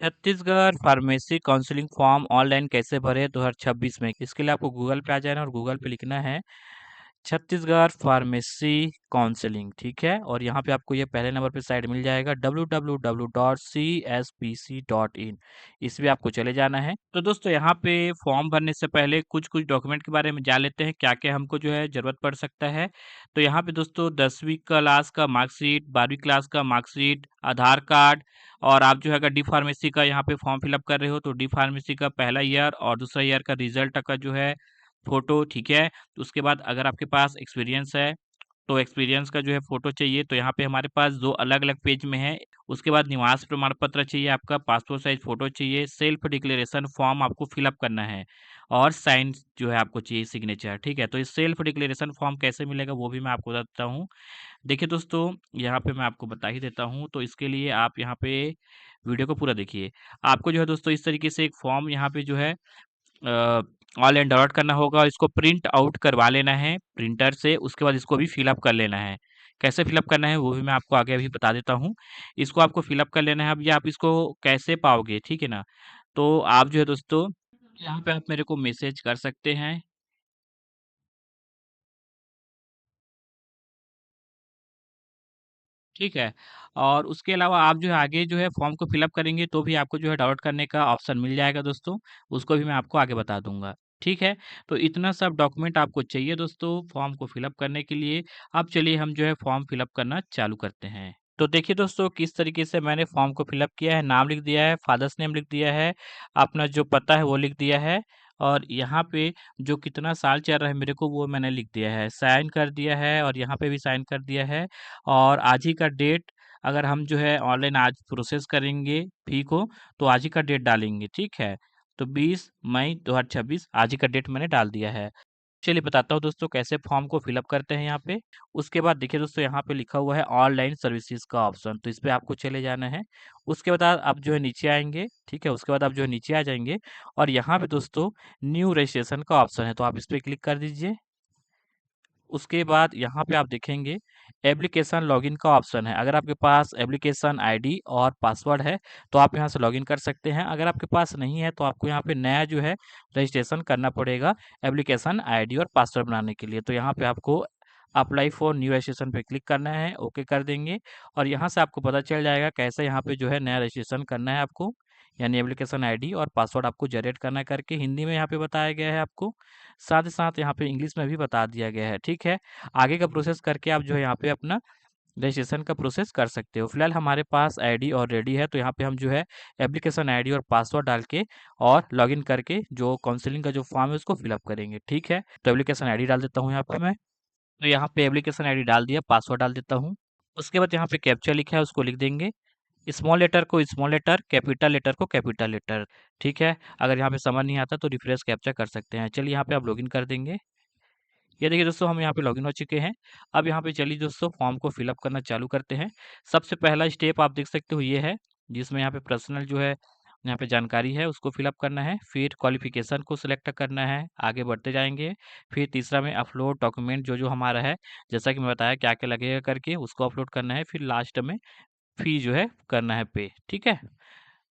Chhattisgarh pharmacy counselling form online कैसे भरे 2026 में। इसके लिए आपको गूगल पे आ जाना और गूगल पे लिखना है छत्तीसगढ़ फार्मेसी काउंसलिंग, ठीक है। और यहाँ पे आपको ये पहले नंबर पे साइट मिल जाएगा www.cspc.in। इस पे आपको चले जाना है। तो दोस्तों यहाँ पे फॉर्म भरने से पहले कुछ कुछ डॉक्यूमेंट के बारे में जान लेते हैं, क्या क्या हमको जो है जरूरत पड़ सकता है। तो यहाँ पे दोस्तों 10वीं क्लास का मार्कशीट, 12वीं क्लास का मार्कशीट, आधार कार्ड, और आप जो है अगर डी फार्मेसी का यहाँ पे फॉर्म फिलअप कर रहे हो तो डी फार्मेसी का पहला ईयर और दूसरा ईयर का रिजल्ट का जो है फोटो, ठीक है। उसके बाद अगर आपके पास एक्सपीरियंस है तो एक्सपीरियंस का जो है फोटो चाहिए, तो यहाँ पे हमारे पास दो अलग अलग पेज में है। उसके बाद निवास प्रमाण पत्र चाहिए, आपका पासपोर्ट साइज फोटो चाहिए, सेल्फ डिक्लेरेशन फॉर्म आपको फिलअप करना है और साइन जो है आपको चाहिए, सिग्नेचर, ठीक है। तो इस सेल्फ डिक्लेरेशन फॉर्म कैसे मिलेगा वो भी मैं आपको बताता हूँ। देखिए दोस्तों, यहाँ पे मैं आपको बता ही देता हूँ। तो इसके लिए आप यहाँ पे वीडियो को पूरा देखिए। आपको जो है दोस्तों इस तरीके से एक फॉर्म यहाँ पे जो है ऑनलाइन डाउनलोड करना होगा और इसको प्रिंट आउट करवा लेना है प्रिंटर से। उसके बाद इसको भी फिलअप कर लेना है। कैसे फिलअप करना है वो भी मैं आपको आगे अभी बता देता हूँ। इसको आपको फिलअप कर लेना है। अब ये आप इसको कैसे पाओगे, ठीक है ना। तो आप जो है दोस्तों यहाँ पे आप मेरे को मैसेज कर सकते हैं, ठीक है। और उसके अलावा आप जो है आगे जो है फॉर्म को फिलअप करेंगे तो भी आपको जो है डाउनलोड करने का ऑप्शन मिल जाएगा दोस्तों। उसको भी मैं आपको आगे बता दूंगा, ठीक है। तो इतना सब डॉक्यूमेंट आपको चाहिए दोस्तों फॉर्म को फिलअप करने के लिए। अब चलिए हम जो है फॉर्म फिलअप करना चालू करते हैं। तो देखिए दोस्तों किस तरीके से मैंने फॉर्म को फिलअप किया है। नाम लिख दिया है, फादर्स नेम लिख दिया है, अपना जो पता है वो लिख दिया है, और यहाँ पे जो कितना साल चल रहा है मेरे को वो मैंने लिख दिया है, साइन कर दिया है, और यहाँ पे भी साइन कर दिया है। और आज ही का डेट, अगर हम जो है ऑनलाइन आज प्रोसेस करेंगे फी को तो आज ही का डेट डालेंगे, ठीक है। तो 20 मई 2026 आज ही का डेट मैंने डाल दिया है। चलिए बताता हूँ दोस्तों कैसे फॉर्म को फिलअप करते हैं यहाँ पे। उसके बाद देखिए दोस्तों यहाँ पे लिखा हुआ है ऑनलाइन सर्विसेज का ऑप्शन, तो इस पे आपको चले जाना है। उसके बाद आप जो है नीचे आएंगे, ठीक है। उसके बाद आप जो है नीचे आ जाएंगे और यहाँ पे दोस्तों न्यू रजिस्ट्रेशन का ऑप्शन है, तो आप इस पे क्लिक कर दीजिए। उसके बाद यहाँ पे आप देखेंगे एप्लीकेशन लॉगिन का ऑप्शन है। अगर आपके पास एप्लीकेशन आईडी और पासवर्ड है तो आप यहाँ से लॉगिन कर सकते हैं। अगर आपके पास नहीं है तो आपको यहाँ पे नया जो है रजिस्ट्रेशन करना पड़ेगा एप्लीकेशन आईडी और पासवर्ड बनाने के लिए। तो यहाँ पे आपको अप्लाई फॉर न्यू रजिस्ट्रेशन पे क्लिक करना है, ओके कर देंगे। और यहाँ से आपको पता चल जाएगा कैसे यहाँ पे जो है नया रजिस्ट्रेशन करना है आपको, यानी एप्लीकेशन आईडी और पासवर्ड आपको जनरेट करना है करके हिंदी में यहाँ पे बताया गया है आपको। साथ ही साथ यहाँ पे इंग्लिश में भी बता दिया गया है, ठीक है। आगे का प्रोसेस करके आप जो है यहाँ पे अपना रजिस्ट्रेशन का प्रोसेस कर सकते हो। फिलहाल हमारे पास आईडी और रेडी है, तो यहाँ पे हम जो है एप्लीकेशन आईडी और पासवर्ड डाल के और लॉगिन करके जो काउंसलिंग का जो फॉर्म है उसको फिलअप करेंगे, ठीक है। तो एप्लीकेशन आईडी डाल देता हूँ यहाँ पे मैं। तो यहाँ पे एप्लीकेशन आईडी डाल दिया, पासवर्ड डाल देता हूँ। उसके बाद यहाँ पे कैप्चा लिखा है उसको लिख देंगे। स्मॉल लेटर को स्मॉल लेटर, कैपिटल लेटर को कैपिटल लेटर, ठीक है। अगर यहाँ पे समझ नहीं आता तो रिफ्रेश कैप्चा कर सकते हैं। चलिए यहाँ पे आप लॉगिन कर देंगे। ये देखिए दोस्तों हम यहाँ पे लॉगिन हो चुके हैं। अब यहाँ पे चलिए दोस्तों फॉर्म को फिलअप करना चालू करते हैं। सबसे पहला स्टेप आप देख सकते हो ये है, जिसमें यहाँ पे पर्सनल जो है यहाँ पे जानकारी है उसको फिलअप करना है। फिर क्वालिफिकेशन को सिलेक्ट करना है, आगे बढ़ते जाएंगे। फिर तीसरा में अपलोड डॉक्यूमेंट जो जो हमारा है, जैसा कि मैं बताया क्या क्या लगेगा करके उसको अपलोड करना है। फिर लास्ट में फी जो है करना है पे, ठीक है।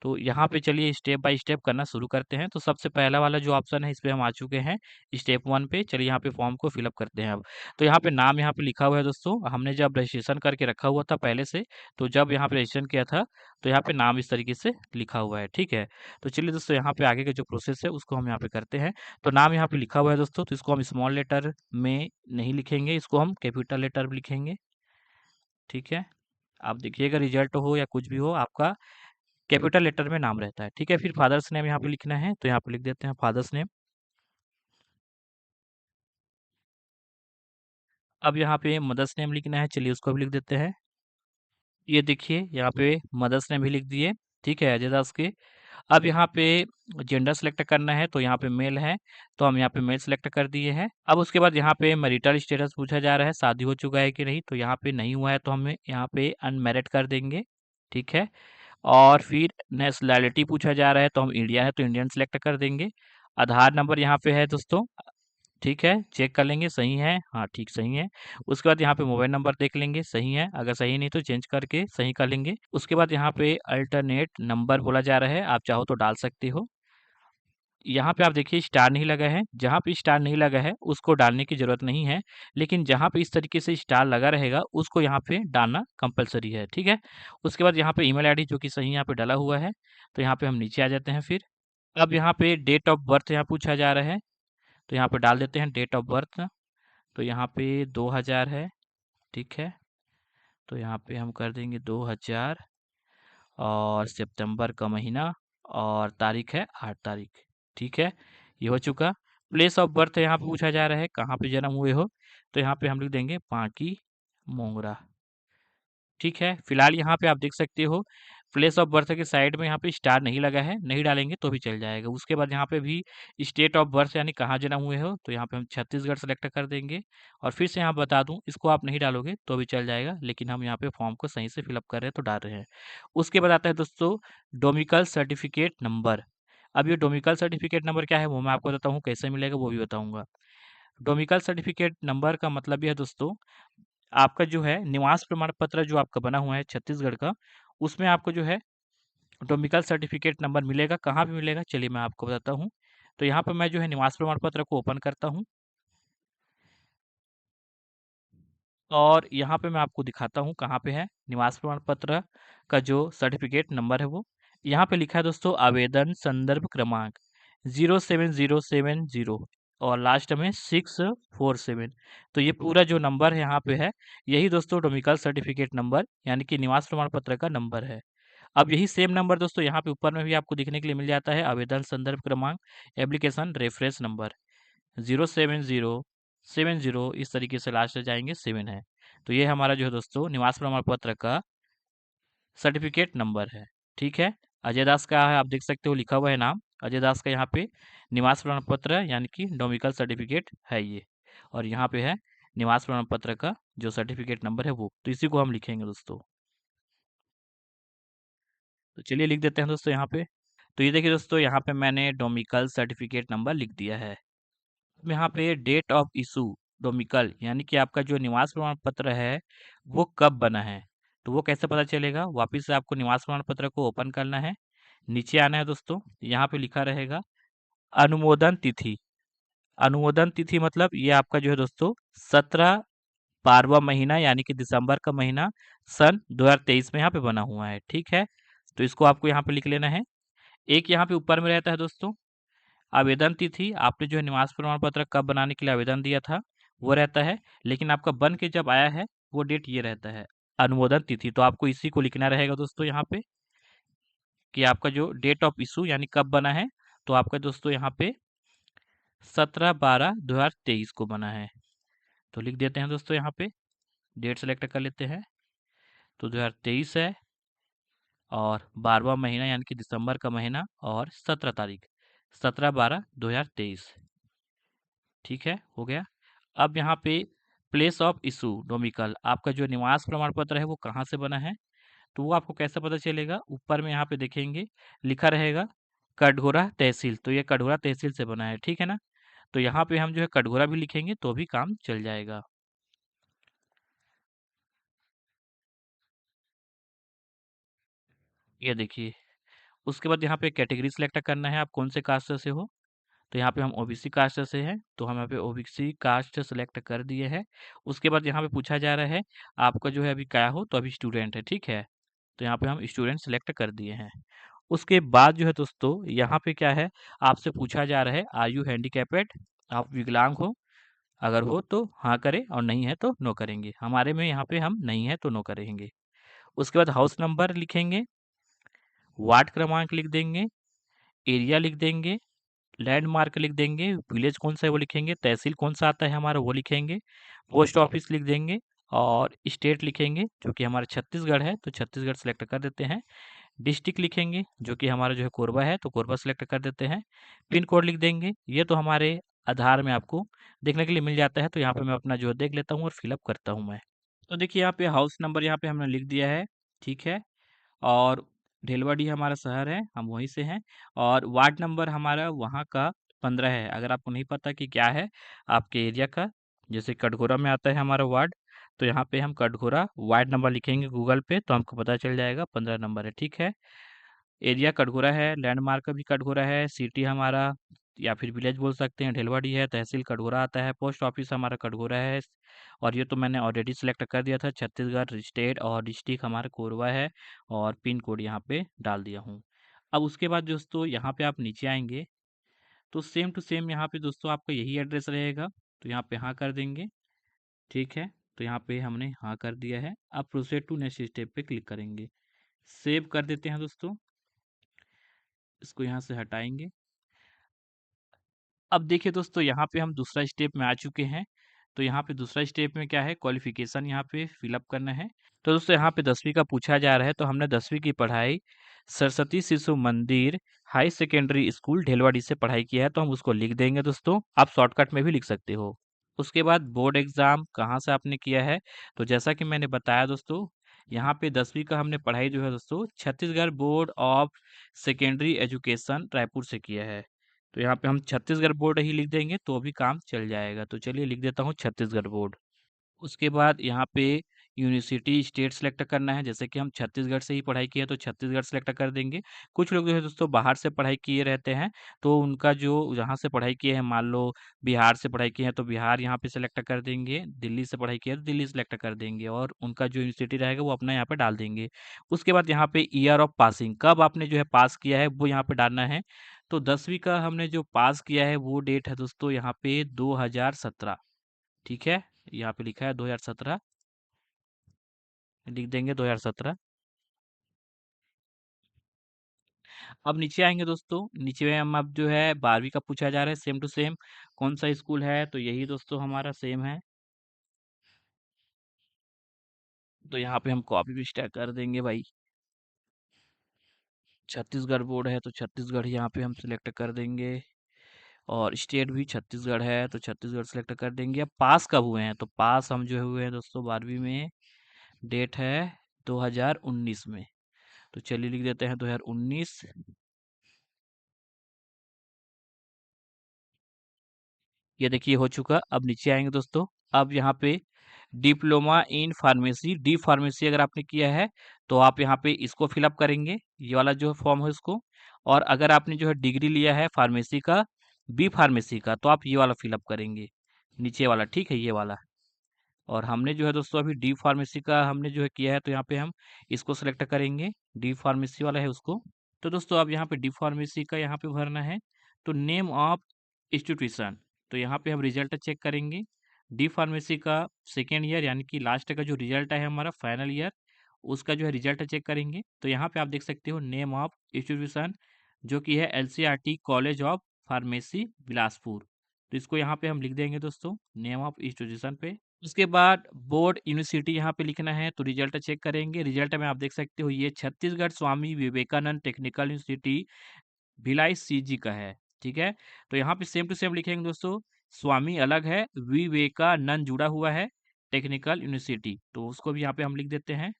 तो यहाँ पे चलिए स्टेप बाय स्टेप करना शुरू करते हैं। तो सबसे पहला वाला जो ऑप्शन है इस पे हम आ चुके हैं स्टेप 1 पे। चलिए यहाँ पे फॉर्म को फिलअप करते हैं अब। तो यहाँ पे नाम यहाँ पे लिखा हुआ है दोस्तों, हमने जब रजिस्ट्रेशन करके रखा हुआ था पहले से, तो जब यहाँ पे रजिस्ट्रेशन किया था तो यहाँ पे नाम इस तरीके से लिखा हुआ है, ठीक है। तो चलिए दोस्तों यहाँ पे आगे का जो प्रोसेस है उसको हम यहाँ पे करते हैं। तो नाम यहाँ पे लिखा हुआ है दोस्तों, तो इसको हम स्मॉल लेटर में नहीं लिखेंगे, इसको हम कैपिटल लेटर में लिखेंगे, ठीक है। आप देखिएगा रिजल्ट हो या कुछ भी हो आपका कैपिटल लेटर में नाम रहता है, ठीक है। फिर फादर्स नेम यहाँ पे लिखना है, तो यहाँ पे लिख देते हैं फादर्स नेम। अब यहाँ पे मदर्स नेम लिखना है, चलिए उसको भी लिख देते हैं। ये देखिए यहाँ पे मदर्स नेम भी लिख दिए, ठीक है, अजय दास के। अब यहाँ पे जेंडर सेलेक्ट करना है, तो यहाँ पे मेल है तो हम यहाँ पे मेल सेलेक्ट कर दिए हैं। अब उसके बाद यहाँ पे मैरिटल स्टेटस पूछा जा रहा है, शादी हो चुका है कि नहीं, तो यहाँ पे नहीं हुआ है तो हमें यहाँ पे अनमैरिड कर देंगे, ठीक है। और फिर नेशनैलिटी पूछा जा रहा है, तो हम इंडिया है तो इंडियन सेलेक्ट कर देंगे। आधार नंबर यहाँ पे है दोस्तों, ठीक है, चेक कर लेंगे सही है, हाँ ठीक सही है। उसके बाद यहाँ पे मोबाइल नंबर देख लेंगे सही है, अगर सही नहीं तो चेंज करके सही कर लेंगे। उसके बाद यहाँ पे अल्टरनेट नंबर बोला जा रहा है, आप चाहो तो डाल सकते हो। यहाँ पे आप देखिए स्टार नहीं लगा है, जहाँ पे स्टार नहीं लगा है उसको डालने की ज़रूरत नहीं है, लेकिन जहाँ पे इस तरीके से स्टार लगा रहेगा उसको यहाँ पे डालना कंपल्सरी है, ठीक है? उसके बाद यहाँ पे ईमेल आईडी जो कि सही यहाँ पे डाला हुआ है, तो यहाँ पे हम नीचे आ जाते हैं फिर। अब यहाँ पे डेट ऑफ बर्थ यहाँ पूछा जा रहा है, तो यहाँ पे डाल देते हैं डेट ऑफ बर्थ, तो यहाँ पे 2000 है, ठीक है? तो यहाँ पे हम कर देंगे 2000 और सितंबर का महीना और तारीख है 8 तारीख, ठीक है? ये हो चुका। प्लेस ऑफ बर्थ यहाँ पे पूछा जा रहा है, कहाँ पे जन्म हुए हो? तो यहाँ पे हम लिख देंगे बांकी मोंगरा, ठीक है? फिलहाल यहाँ पे आप देख सकते हो प्लेस ऑफ बर्थ के साइड में यहाँ पे स्टार नहीं लगा है, नहीं डालेंगे तो भी चल जाएगा। उसके बाद यहाँ पे भी स्टेट ऑफ बर्थ यानी कहाँ जन्म हुए हो, तो यहाँ पे हम छत्तीसगढ़ सेलेक्ट कर देंगे। और फिर से यहाँ बता दूँ, इसको आप नहीं डालोगे तो भी चल जाएगा, लेकिन हम यहाँ पे फॉर्म को सही से फिलअप कर रहे हैं तो डाल रहे हैं। उसके बाद आता है दोस्तों डोमिकल सर्टिफिकेट नंबर। अब ये डोमिकल सर्टिफिकेट नंबर क्या है वो मैं आपको बताता हूँ, कैसे मिलेगा वो भी बताऊँगा। डोमिकल सर्टिफिकेट नंबर का मतलब ये है दोस्तों, आपका जो है निवास प्रमाण पत्र जो आपका बना हुआ है छत्तीसगढ़ का, उसमें आपको जो है डोमिकल सर्टिफिकेट नंबर मिलेगा। कहाँ पे मिलेगा चलिए मैं आपको बताता हूँ। तो यहाँ पर मैं जो है निवास प्रमाण पत्र को ओपन करता हूँ और यहाँ पे मैं आपको दिखाता हूँ कहाँ पे है निवास प्रमाण पत्र का जो सर्टिफिकेट नंबर है वो। यहाँ पे लिखा है दोस्तों आवेदन संदर्भ क्रमांक 07070 और लास्ट में 647। तो ये पूरा जो नंबर है यहाँ पे है, यही दोस्तों डोमिकल सर्टिफिकेट नंबर यानी कि निवास प्रमाण पत्र का नंबर है। अब यही सेम नंबर दोस्तों यहाँ पे ऊपर में भी आपको दिखने के लिए मिल जाता है, आवेदन संदर्भ क्रमांक एप्लीकेशन रेफरेंस नंबर 07070 इस तरीके से लास्ट में जाएंगे 7 है। तो ये हमारा जो है दोस्तों निवास प्रमाण पत्र का सर्टिफिकेट नंबर है, ठीक है? अजय दास का है, आप देख सकते हो लिखा हुआ है नाम अजय दास का यहाँ पे निवास प्रमाण पत्र यानी कि डोमिकल सर्टिफिकेट है ये, और यहाँ पे है निवास प्रमाण पत्र का जो सर्टिफिकेट नंबर है वो, तो इसी को हम लिखेंगे दोस्तों। तो चलिए लिख देते हैं दोस्तों यहाँ पे। तो ये देखिए दोस्तों यहाँ पे मैंने डोमिकल सर्टिफिकेट नंबर लिख दिया है। अब यहाँ पे डेट ऑफ इशू डोमिकल यानी कि आपका जो निवास प्रमाण पत्र है वो कब बना है, तो वो कैसे पता चलेगा? वापिस से आपको निवास प्रमाण पत्र को ओपन करना है, नीचे आना है दोस्तों, यहाँ पे लिखा रहेगा अनुमोदन तिथि। अनुमोदन तिथि मतलब ये आपका जो है दोस्तों 17/12वां महीना यानी कि दिसंबर का महीना सन 2023 में यहाँ पे बना हुआ है, ठीक है? तो इसको आपको यहाँ पे लिख लेना है। एक यहाँ पे ऊपर में रहता है दोस्तों आवेदन तिथि, आपने जो है निवास प्रमाण पत्र कब बनाने के लिए आवेदन दिया था वो रहता है, लेकिन आपका बन के जब आया है वो डेट ये रहता है अनुमोदन तिथि। तो आपको इसी को लिखना रहेगा दोस्तों यहाँ पे कि आपका जो डेट ऑफ इशू यानी कब बना है, तो आपका दोस्तों यहाँ पे 17/12/2023 को बना है। तो लिख देते हैं दोस्तों यहाँ पे, डेट सेलेक्ट कर लेते हैं, तो 2023 है और 12वां महीना यानी कि दिसंबर का महीना और 17 तारीख 17/12/2023, ठीक है हो गया। अब यहाँ पे प्लेस ऑफ इशू डोमिकल आपका जो निवास प्रमाण पत्र है वो कहाँ से बना है, तो वो आपको कैसे पता चलेगा? ऊपर में यहाँ पे देखेंगे लिखा रहेगा कटघोरा तहसील, तो ये कटघोरा तहसील से बना है, ठीक है ना? तो यहाँ पे हम जो है कटघोरा भी लिखेंगे तो भी काम चल जाएगा। ये देखिए, उसके बाद यहाँ पे कैटेगरी सिलेक्ट करना है, आप कौन से कास्ट से हो। तो यहाँ पे हम ओबीसी कास्ट से हैं, तो हम यहाँ पे ओबीसी कास्ट सेलेक्ट कर दिए हैं। उसके बाद यहाँ पे पूछा जा रहा है आपका जो है अभी क्या हो, तो अभी स्टूडेंट है, ठीक है? तो यहाँ पे हम स्टूडेंट सेलेक्ट कर दिए हैं। उसके बाद जो है दोस्तों यहाँ पे क्या है, आपसे पूछा जा रहा है आर यू हैंडीकैपेड, आप विकलांग हो? अगर हो तो हाँ करें और नहीं है तो नो करेंगे। हमारे में यहाँ पे हम नहीं है तो नो करेंगे। उसके बाद हाउस नंबर लिखेंगे, वार्ड क्रमांक लिख देंगे, एरिया लिख देंगे, लैंडमार्क लिख देंगे, विलेज कौन सा है वो लिखेंगे, तहसील कौन सा आता है हमारा वो लिखेंगे, पोस्ट ऑफिस लिख देंगे और स्टेट लिखेंगे जो कि हमारा छत्तीसगढ़ है तो छत्तीसगढ़ सेलेक्ट कर देते हैं। डिस्ट्रिक्ट लिखेंगे जो कि हमारा जो है कोरबा है तो कोरबा सेलेक्ट कर देते हैं। पिन कोड लिख देंगे, ये तो हमारे आधार में आपको देखने के लिए मिल जाता है, तो यहाँ पे मैं अपना जो है देख लेता हूँ और फिलअप करता हूँ मैं। तो देखिए यहाँ पे हाउस नंबर यहाँ पे हमने लिख दिया है, ठीक है? और ढेलवाडी हमारा शहर है, हम वहीं से हैं और वार्ड नंबर हमारा वहाँ का 15 है। अगर आपको नहीं पता कि क्या है आपके एरिया का, जैसे कटघोरा में आता है हमारा वार्ड, तो यहाँ पे हम कटघोरा वार्ड नंबर लिखेंगे गूगल पे तो हमको पता चल जाएगा 15 नंबर है, ठीक है। एरिया कटघोरा है, लैंडमार्क भी कटघोरा है, सिटी हमारा या फिर विलेज बोल सकते हैं ढेलवाड़ी है, तहसील कटघोरा आता है, पोस्ट ऑफिस हमारा कटघोरा है। और ये तो मैंने ऑलरेडी सिलेक्ट कर दिया था, छत्तीसगढ़ स्टेट, और डिस्ट्रिक्ट हमारा कोरबा है, और पिन कोड यहाँ पे डाल दिया हूँ। अब उसके बाद दोस्तों यहाँ पे आप नीचे आएंगे तो सेम टू सेम यहाँ पे दोस्तों आपका यही एड्रेस रहेगा, तो यहाँ पे हाँ कर देंगे, ठीक है। तो यहाँ पे हमने हाँ कर दिया है। अब प्रोसीड टू नेक्स्ट स्टेप पे क्लिक करेंगे, सेव कर देते हैं दोस्तों, इसको यहाँ से हटाएंगे। अब देखिए दोस्तों यहाँ पे हम दूसरा स्टेप में आ चुके हैं। तो यहाँ पे दूसरा स्टेप में क्या है, क्वालिफिकेशन यहाँ पे फिलअप करना है। तो दोस्तों यहाँ पे 10वीं का पूछा जा रहा है, तो हमने 10वीं की पढ़ाई सरस्वती शिशु मंदिर हाई सेकेंडरी स्कूल ढेलवाड़ी से पढ़ाई किया है, तो हम उसको लिख देंगे दोस्तों। आप शॉर्टकट में भी लिख सकते हो। उसके बाद बोर्ड एग्जाम कहाँ से आपने किया है, तो जैसा कि मैंने बताया दोस्तों, यहाँ पे 10वीं का हमने पढ़ाई जो है दोस्तों Chhattisgarh board of secondary education Raipur से किया है। तो यहाँ पे हम छत्तीसगढ़ बोर्ड ही लिख देंगे तो भी काम चल जाएगा। तो चलिए लिख देता हूँ छत्तीसगढ़ बोर्ड। उसके बाद यहाँ पे यूनिवर्सिटी स्टेट सेलेक्ट करना है, जैसे कि हम छत्तीसगढ़ से ही पढ़ाई किए तो छत्तीसगढ़ सेलेक्ट कर देंगे। कुछ लोग जो है दोस्तों बाहर से पढ़ाई किए रहते हैं, तो उनका जो जहाँ से पढ़ाई किए हैं, मान लो बिहार से पढ़ाई किए हैं तो बिहार यहाँ पे सेलेक्ट कर देंगे, दिल्ली से पढ़ाई किए तो दिल्ली सेलेक्ट कर देंगे, और उनका जो यूनिवर्सिटी रहेगा वो अपना यहाँ पे डाल देंगे। उसके बाद यहाँ पे ईयर ऑफ पासिंग, कब आपने जो है पास किया है वो यहाँ पे डालना है। तो 10वीं का हमने जो पास किया है वो डेट है दोस्तों यहाँ पे 2017, ठीक है। यहाँ पे लिखा है 2017, लिख देंगे 2017। अब नीचे आएंगे दोस्तों, नीचे में हम अब जो है 12वीं का पूछा जा रहा है, सेम टू सेम कौन सा स्कूल है, तो यही दोस्तों हमारा सेम है। तो यहाँ पे हम कॉपी भी स्टार्ट कर देंगे भाई। छत्तीसगढ़ बोर्ड है तो छत्तीसगढ़ यहाँ पे हम सिलेक्ट कर देंगे, और स्टेट भी छत्तीसगढ़ है तो छत्तीसगढ़ सेलेक्ट कर देंगे। अब पास कब हुए हैं, तो पास हम जो हुए हैं दोस्तों 12वीं में, डेट है 2019 में। तो चलिए लिख देते हैं 2019। ये देखिए हो चुका। अब नीचे आएंगे दोस्तों, अब यहाँ पे diploma in pharmacy, D pharmacy अगर आपने किया है तो आप यहाँ पे इसको फिलअप करेंगे, ये वाला जो फॉर्म है इसको। और अगर आपने जो है डिग्री लिया है फार्मेसी का, बी फार्मेसी का, तो आप ये वाला फिलअप करेंगे, नीचे वाला, ठीक है, ये वाला। और हमने जो है दोस्तों अभी डी फार्मेसी का हमने जो है किया है, तो यहाँ पे हम इसको सेलेक्ट करेंगे, डी फार्मेसी वाला है उसको। तो दोस्तों अब यहाँ पे डी फार्मेसी का यहाँ पे भरना है, तो नेम ऑफ इंस्टीट्यूशन, तो यहाँ पे हम रिजल्ट चेक करेंगे। डी फार्मेसी का सेकेंड ईयर यानी कि लास्ट का जो रिजल्ट है हमारा फाइनल ईयर, उसका जो है रिजल्ट चेक करेंगे। तो यहाँ पे आप देख सकते हो नेम ऑफ इंस्टीट्यूशन, जो कि है एलसीआरटी कॉलेज ऑफ फार्मेसी बिलासपुर। तो इसको यहाँ पे हम लिख देंगे दोस्तों, नेम ऑफ इंस्टीट्यूशन पे। उसके बाद बोर्ड यूनिवर्सिटी यहाँ पे लिखना है, तो रिजल्ट चेक करेंगे। रिजल्ट में आप देख सकते हो ये Chhattisgarh Swami Vivekanand technical university Bhilai CG का है, ठीक है। तो यहाँ पे सेम टू सेम लिखेंगे दोस्तों, स्वामी अलग है, विवेकानंद जुड़ा हुआ है, टेक्निकल यूनिवर्सिटी, तो उसको भी यहाँ पे हम लिख देते हैं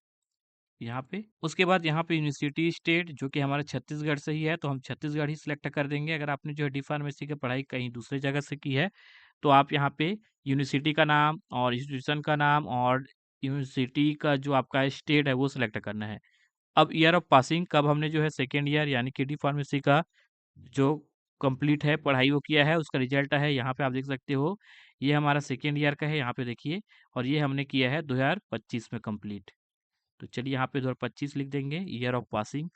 यहाँ पे। उसके बाद यहाँ पे यूनिवर्सिटी स्टेट जो कि हमारा छत्तीसगढ़ से ही है, तो हम छत्तीसगढ़ ही सिलेक्ट कर देंगे। अगर आपने जो है डी फार्मेसी की पढ़ाई कहीं दूसरी जगह से की है, तो आप यहाँ पे यूनिवर्सिटी का नाम और इंस्टीट्यूशन का नाम और यूनिवर्सिटी का जो आपका स्टेट है वो सिलेक्ट करना है। अब ईयर ऑफ पासिंग, कब हमने जो है सेकेंड ईयर यानी कि डी फार्मेसी का जो कंप्लीट है पढ़ाई वो किया है, उसका रिजल्ट है यहाँ पे आप देख सकते हो। ये हमारा सेकेंड ईयर का है, यहाँ पे देखिए, और ये हमने किया है 2025 में कंप्लीट। तो चलिए यहाँ पे 2025 लिख देंगे, ईयर ऑफ पासिंग,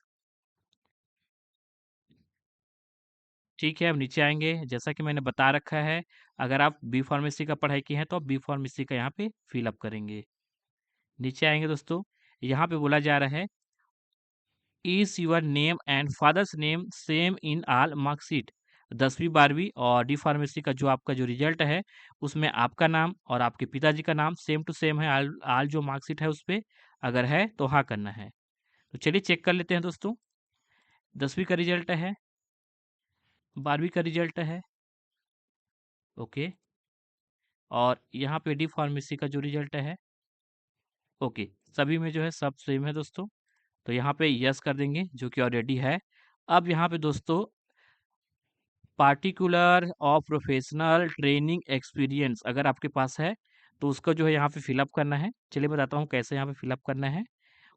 ठीक है। अब नीचे आएंगे, जैसा कि मैंने बता रखा है, अगर आप बी फार्मेसी का पढ़ाई किए हैं तो आप बी फार्मेसी का यहाँ पे फिलअप करेंगे। नीचे आएंगे दोस्तों, यहाँ पे बोला जा रहा है, is your name and father's name same in all marksheet. 10वीं 12वीं और डी फार्मेसी का जो आपका जो रिजल्ट है, उसमें आपका नाम और आपके पिताजी का नाम सेम टू सेम है, आल आल जो मार्कशीट है उस पे, अगर है तो हाँ करना है। तो चलिए चेक कर लेते हैं दोस्तों, 10वीं का रिजल्ट है, 12वीं का रिजल्ट है, ओके, और यहाँ पे डी फार्मेसी का जो रिजल्ट है, ओके, सभी में जो है सब सेम है दोस्तों। तो यहाँ पे यस कर देंगे जो कि ऑलरेडी है। अब यहाँ पे दोस्तों पार्टिकुलर और प्रोफेशनल ट्रेनिंग एक्सपीरियंस अगर आपके पास है, तो उसका जो है यहाँ पे फिल अप करना है। चलिए बताता हूँ कैसे यहाँ पे फिल अप करना है।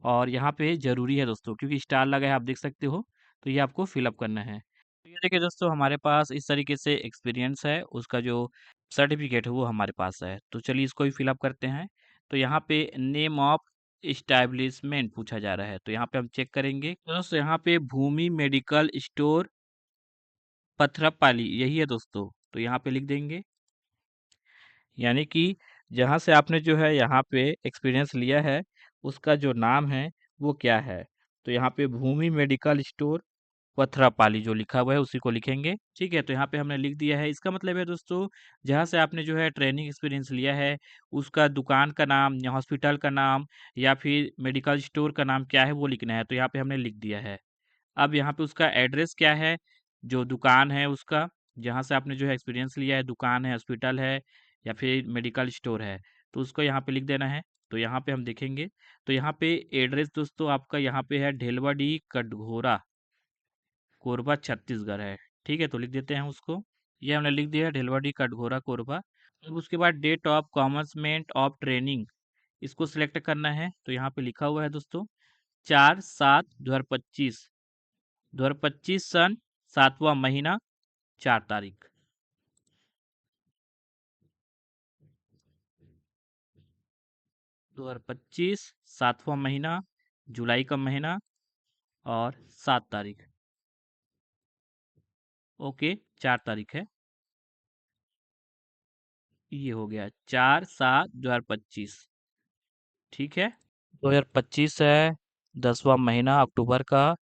और यहाँ पे ज़रूरी है दोस्तों, क्योंकि स्टार लगा है आप देख सकते हो, तो ये आपको फिल अप करना है। तो ये देखिए दोस्तों, हमारे पास इस तरीके से एक्सपीरियंस है, उसका जो सर्टिफिकेट है वो हमारे पास है। तो चलिए इसको भी फिल अप करते हैं। तो यहाँ पे नेम ऑफ एस्टैब्लिशमेंट पूछा जा रहा है, तो यहाँ पे हम चेक करेंगे। तो दोस्तों यहाँ पे भूमि मेडिकल स्टोर पथरपाली यही है दोस्तों, तो यहाँ पे लिख देंगे। यानी कि जहाँ से आपने जो है यहाँ पे एक्सपीरियंस लिया है, उसका जो नाम है वो क्या है। तो यहाँ पे भूमि मेडिकल स्टोर पथरापाली जो लिखा हुआ है उसी को लिखेंगे। ठीक है, तो यहाँ पे हमने लिख दिया है। इसका मतलब है दोस्तों, जहाँ से आपने जो है ट्रेनिंग एक्सपीरियंस लिया है, उसका दुकान का नाम या हॉस्पिटल का नाम या फिर मेडिकल स्टोर का नाम क्या है वो लिखना है। तो यहाँ पे हमने लिख दिया है। अब यहाँ पे उसका एड्रेस क्या है, जो दुकान है उसका, जहाँ से आपने जो है एक्सपीरियंस लिया है, दुकान है, हॉस्पिटल है या फिर मेडिकल स्टोर है, तो उसको यहाँ पे लिख देना है। तो यहाँ पे हम देखेंगे, तो यहाँ पे एड्रेस दोस्तों आपका यहाँ पे है ढेलवाडी कटघोरा, कोरबा छत्तीसगढ़ है। ठीक है, तो लिख देते हैं उसको। ये हमने लिख दिया है ढेलवाडी कटघोरा कोरबा। अब उसके बाद date of commencement of training, इसको सिलेक्ट करना है। तो यहाँ पे लिखा हुआ है दोस्तों 4/7/2025, 2025 सन 7वां महीना 4 तारीख। 2025 7वां महीना, जुलाई का महीना और 7 तारीख। ओके, 4 तारीख है। ये हो गया 4/7/2025। ठीक है, 2025 है, 10वां महीना अक्टूबर का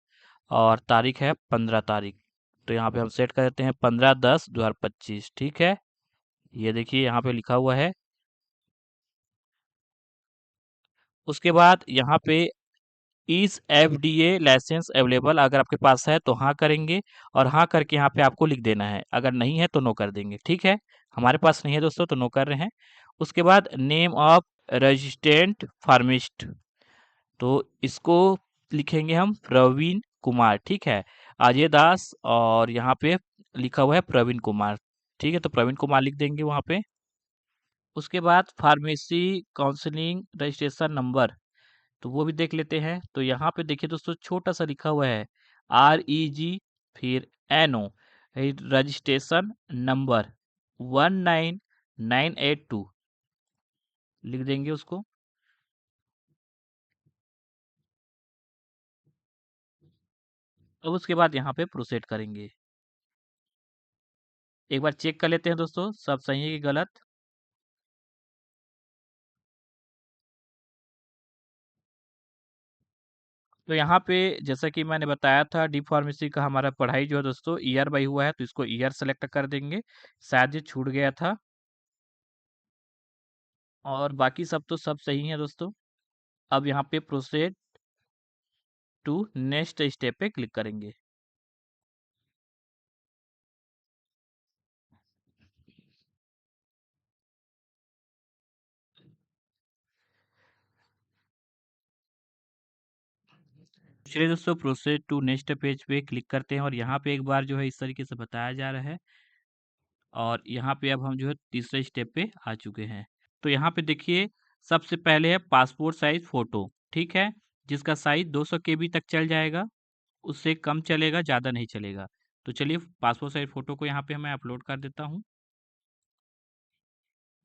और तारीख है 15 तारीख। तो यहाँ पे हम सेट कर देते हैं 15/10/2025। ठीक है, ये देखिए यहाँ पे लिखा हुआ है। उसके बाद यहाँ पे इज एफडीए लाइसेंस अवेलेबल, अगर आपके पास है तो हाँ करेंगे और हाँ करके यहाँ पे आपको लिख देना है। अगर नहीं है तो नो कर देंगे। ठीक है, हमारे पास नहीं है दोस्तों तो नो कर रहे हैं। उसके बाद नेम ऑफ रजिस्ट्रेंट फार्मिस्ट, तो इसको लिखेंगे हम प्रवीण कुमार। ठीक है, अजय दास और यहाँ पे लिखा हुआ है प्रवीण कुमार। ठीक है, तो प्रवीण कुमार लिख देंगे वहाँ पे। उसके बाद फार्मेसी काउंसलिंग रजिस्ट्रेशन नंबर, तो वो भी देख लेते हैं। तो यहाँ पे देखिए दोस्तों छोटा सा लिखा हुआ है REG फिर NO, रजिस्ट्रेशन नंबर 19982, लिख देंगे उसको। अब उसके बाद यहाँ पे प्रोसीड करेंगे। एक बार चेक कर लेते हैं दोस्तों सब सही है कि गलत। तो यहाँ पे जैसा कि मैंने बताया था डी फार्मेसी का हमारा पढ़ाई जो है दोस्तों ईयर बाई हुआ है, तो इसको ईयर सेलेक्ट कर देंगे। शायद ये छूट गया था, और बाकी सब तो सब सही है दोस्तों। अब यहाँ पे प्रोसीड टू नेक्स्ट स्टेप पे क्लिक करेंगे। चलिए दोस्तों प्रोसीड टू नेक्स्ट पेज पे क्लिक करते हैं और यहाँ पे एक बार जो है इस तरीके से बताया जा रहा है। और यहाँ पे अब हम जो है तीसरे स्टेप पे आ चुके हैं। तो यहाँ पे देखिए सबसे पहले है पासपोर्ट साइज फोटो। ठीक है, जिसका साइज 200 KB तक चल जाएगा, उससे कम चलेगा, ज़्यादा नहीं चलेगा। तो चलिए पासपोर्ट साइज फोटो को यहाँ पे मैं अपलोड कर देता हूँ।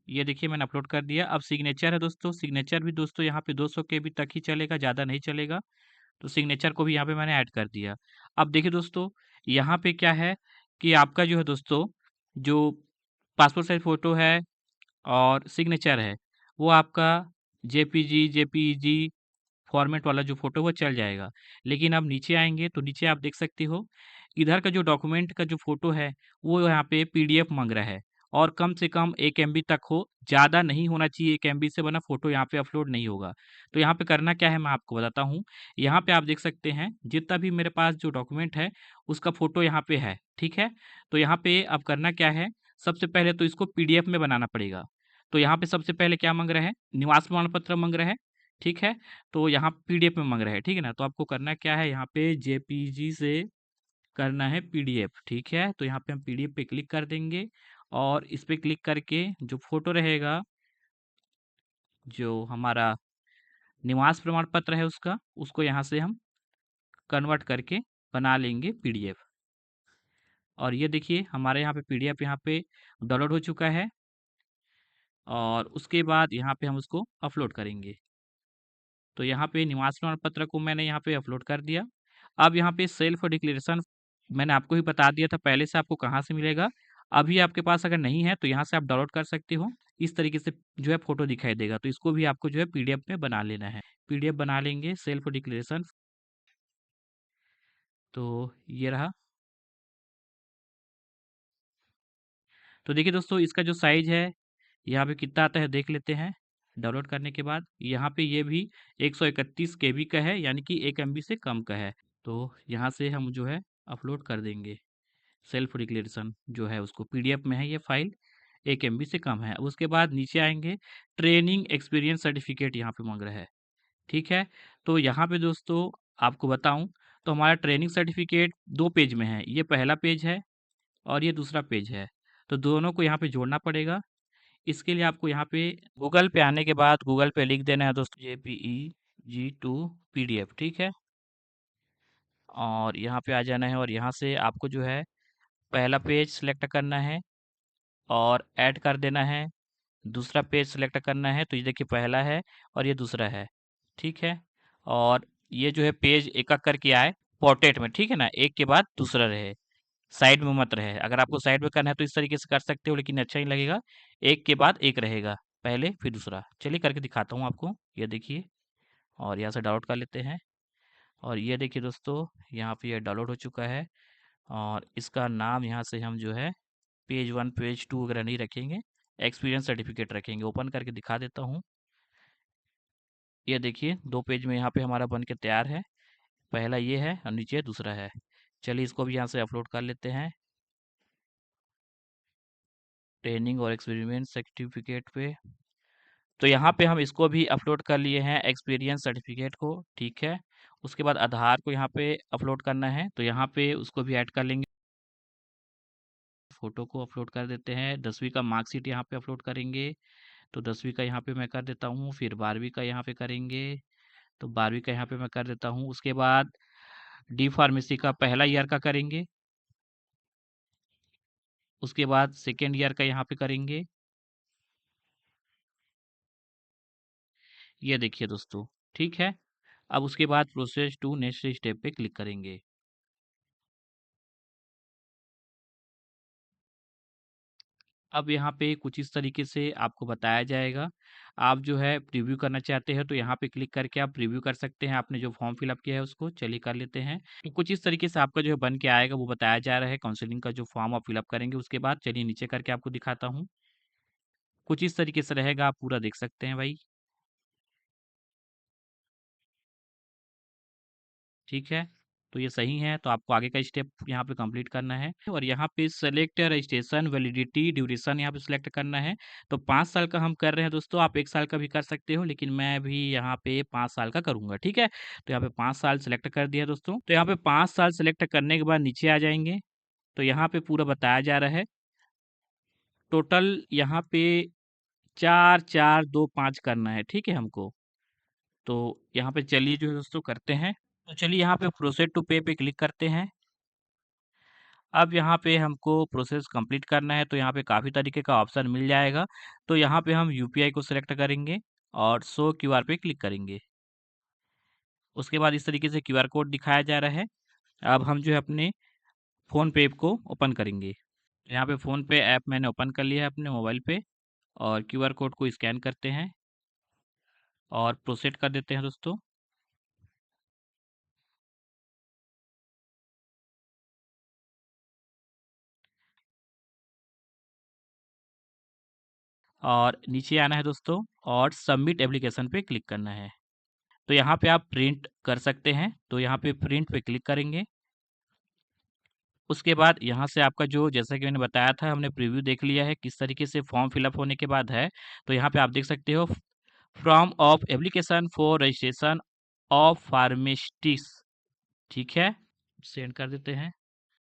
ये देखिए मैंने अपलोड कर दिया। अब सिग्नेचर है दोस्तों, सिग्नेचर भी दोस्तों यहाँ पे 200 KB तक ही चलेगा, ज़्यादा नहीं चलेगा। तो सिग्नेचर को भी यहाँ पे मैंने ऐड कर दिया। अब देखिए दोस्तों यहाँ पे क्या है कि आपका जो है दोस्तों जो पासपोर्ट साइज फ़ोटो है और सिग्नेचर है, वो आपका जेपीजी फॉर्मेट वाला जो फ़ोटो वो चल जाएगा। लेकिन अब नीचे आएँगे तो नीचे आप देख सकते हो, इधर का जो डॉक्यूमेंट का जो फ़ोटो है, वो यहाँ पे पीडीएफ माँग रहा है और कम से कम 1 एमबी तक हो, ज़्यादा नहीं होना चाहिए 1 एमबी से, वरना फ़ोटो यहाँ पे अपलोड नहीं होगा। तो यहाँ पे करना क्या है मैं आपको बताता हूँ। यहाँ पे आप देख सकते हैं जितना भी मेरे पास जो डॉक्यूमेंट है, उसका फ़ोटो यहाँ पे है, ठीक है? तो यहाँ पे अब करना क्या है, सबसे पहले तो इसको पीडीएफ में बनाना पड़ेगा। तो यहाँ पे सबसे पहले क्या माँग रहा है, निवास प्रमाण पत्र माँग रहा है, ठीक है? तो यहाँ पीडीएफ में माँग रहा है, ठीक है ना? तो आपको करना क्या है, यहाँ पे जेपीजी से करना है पीडीएफ, ठीक है? तो यहाँ पे हम पीडीएफ पे क्लिक कर देंगे और इस पे क्लिक करके जो फ़ोटो रहेगा, जो हमारा निवास प्रमाण पत्र है उसको यहाँ से हम कन्वर्ट करके बना लेंगे पीडीएफ। और ये देखिए हमारे यहाँ पे पीडीएफ यहाँ पे डाउनलोड हो चुका है और उसके बाद यहाँ पे हम उसको अपलोड करेंगे। तो यहाँ पे निवास प्रमाण पत्र को मैंने यहाँ पे अपलोड कर दिया। अब यहाँ पे सेल्फ डिक्लेरेशन मैंने आपको ही बता दिया था पहले से आपको कहाँ से मिलेगा। अभी आपके पास अगर नहीं है तो यहाँ से आप डाउनलोड कर सकते हो। इस तरीके से जो है फ़ोटो दिखाई देगा, तो इसको भी आपको जो है पीडीएफ में बना लेना है। पीडीएफ बना लेंगे सेल्फ डिक्लेरेशन। तो ये रहा। तो देखिए दोस्तों इसका जो साइज़ है यहाँ पे कितना आता है देख लेते हैं। डाउनलोड करने के बाद यहाँ पे ये भी 131 केबी का है, यानी कि 1 एमबी से कम का है। तो यहाँ से हम जो है अपलोड कर देंगे सेल्फ डिक्लेरेशन जो है उसको। पीडीएफ में है ये फाइल, 1 एमबी से कम है। अब उसके बाद नीचे आएंगे, ट्रेनिंग एक्सपीरियंस सर्टिफिकेट यहाँ पे मांग रहा है, ठीक है? तो यहाँ पे दोस्तों आपको बताऊं तो हमारा ट्रेनिंग सर्टिफिकेट 2 पेज में है। ये पहला पेज है और ये दूसरा पेज है। तो दोनों को यहाँ पे जोड़ना पड़ेगा। इसके लिए आपको यहाँ पे गूगल पे आने के बाद गूगल पे लिख देना है दोस्तों JPEG 2 PDF, ठीक है? और यहाँ पे आ जाना है और यहाँ से आपको जो है पहला पेज सिलेक्ट करना है और ऐड कर देना है। दूसरा पेज सिलेक्ट करना है, तो ये देखिए पहला है और ये दूसरा है, ठीक है? और ये जो है पेज एक-एक करके आए पोर्ट्रेट में, ठीक है ना? एक के बाद दूसरा रहे, साइड में मत रहे। अगर आपको साइड में करना है तो इस तरीके से कर सकते हो, लेकिन अच्छा नहीं लगेगा। एक के बाद एक रहेगा, पहले फिर दूसरा। चलिए करके दिखाता हूँ आपको। ये देखिए और यहाँ से डाउनलोड कर लेते हैं और ये देखिए दोस्तों यहाँ पे ये डाउनलोड हो चुका है। और इसका नाम यहाँ से हम जो है पेज 1 पेज 2 वगैरह नहीं रखेंगे, एक्सपीरियंस सर्टिफिकेट रखेंगे। ओपन करके दिखा देता हूँ। ये देखिए 2 पेज में यहाँ पे हमारा बन के तैयार है। पहला ये है और नीचे दूसरा है। चलिए इसको भी यहाँ से अपलोड कर लेते हैं ट्रेनिंग और एक्सपीरियंस सर्टिफिकेट पे। तो यहाँ पे हम इसको भी अपलोड कर लिए हैं एक्सपीरियंस सर्टिफिकेट को, ठीक है? उसके बाद आधार को यहाँ पे अपलोड करना है, तो यहाँ पे उसको भी ऐड कर लेंगे। फ़ोटो को अपलोड कर देते हैं। 10वीं का मार्कशीट यहाँ पे अपलोड करेंगे, तो 10वीं का यहाँ पे मैं कर देता हूँ। फिर 12वीं का यहाँ पे करेंगे, तो 12वीं का यहाँ पे मैं कर देता हूँ। उसके बाद डी फार्मेसी का पहला ईयर का करेंगे। उसके बाद सेकेंड ईयर का यहाँ पे करेंगे। ये देखिए दोस्तों, ठीक है? अब उसके बाद प्रोसेस टू नेक्स्ट स्टेप पे क्लिक करेंगे। अब यहाँ पे कुछ इस तरीके से आपको बताया जाएगा। आप जो है प्रीव्यू करना चाहते हैं तो यहाँ पे क्लिक करके आप प्रीव्यू कर सकते हैं आपने जो फॉर्म फिल अप किया है उसको। चलिए कर लेते हैं। तो कुछ इस तरीके से आपका जो है बन के आएगा, वो बताया जा रहा है काउंसलिंग का जो फॉर्म आप फिल अप करेंगे उसके बाद। चलिए नीचे करके आपको दिखाता हूँ। कुछ इस तरीके से रहेगा, आप पूरा देख सकते हैं भाई, ठीक है? तो ये सही है, तो आपको आगे का स्टेप यहाँ पे कंप्लीट करना है और यहाँ पे सेलेक्ट रजिस्ट्रेशन वैलिडिटी ड्यूरेशन यहाँ पे सिलेक्ट करना है। तो 5 साल का हम कर रहे हैं दोस्तों, आप 1 साल का भी कर सकते हो, लेकिन मैं भी यहाँ पे 5 साल का करूँगा, ठीक है? तो यहाँ पे 5 साल सिलेक्ट कर दिया दोस्तों। तो यहाँ पे 5 साल सिलेक्ट करने के बाद नीचे आ जाएँगे, तो यहाँ पे पूरा बताया जा रहा है। टोटल यहाँ पे 4, 4, 2, 5 करना है, ठीक है हमको? तो यहाँ पे चलिए जो है दोस्तों करते हैं। तो चलिए यहाँ पे प्रोसीड टू पे पे क्लिक करते हैं। अब यहाँ पे हमको प्रोसेस कंप्लीट करना है, तो यहाँ पे काफ़ी तरीके का ऑप्शन मिल जाएगा। तो यहाँ पे हम यूपीआई को सिलेक्ट करेंगे और शो क्यूआर पे क्लिक करेंगे। उसके बाद इस तरीके से क्यूआर कोड दिखाया जा रहा है। अब हम जो है अपने फ़ोन पे को ओपन करेंगे। यहाँ पे फ़ोन पे ऐप मैंने ओपन कर लिया है अपने मोबाइल पे और क्यूआर कोड को स्कैन करते हैं और प्रोसीड कर देते हैं दोस्तों। और नीचे आना है दोस्तों और सबमिट एप्लीकेशन पे क्लिक करना है। तो यहाँ पे आप प्रिंट कर सकते हैं, तो यहाँ पे प्रिंट पे क्लिक करेंगे। उसके बाद यहाँ से आपका जो जैसा कि मैंने बताया था, हमने प्रीव्यू देख लिया है किस तरीके से फॉर्म फिलअप होने के बाद है। तो यहाँ पे आप देख सकते हो from of application for registration of pharmacists, ठीक है? सेंड कर देते हैं।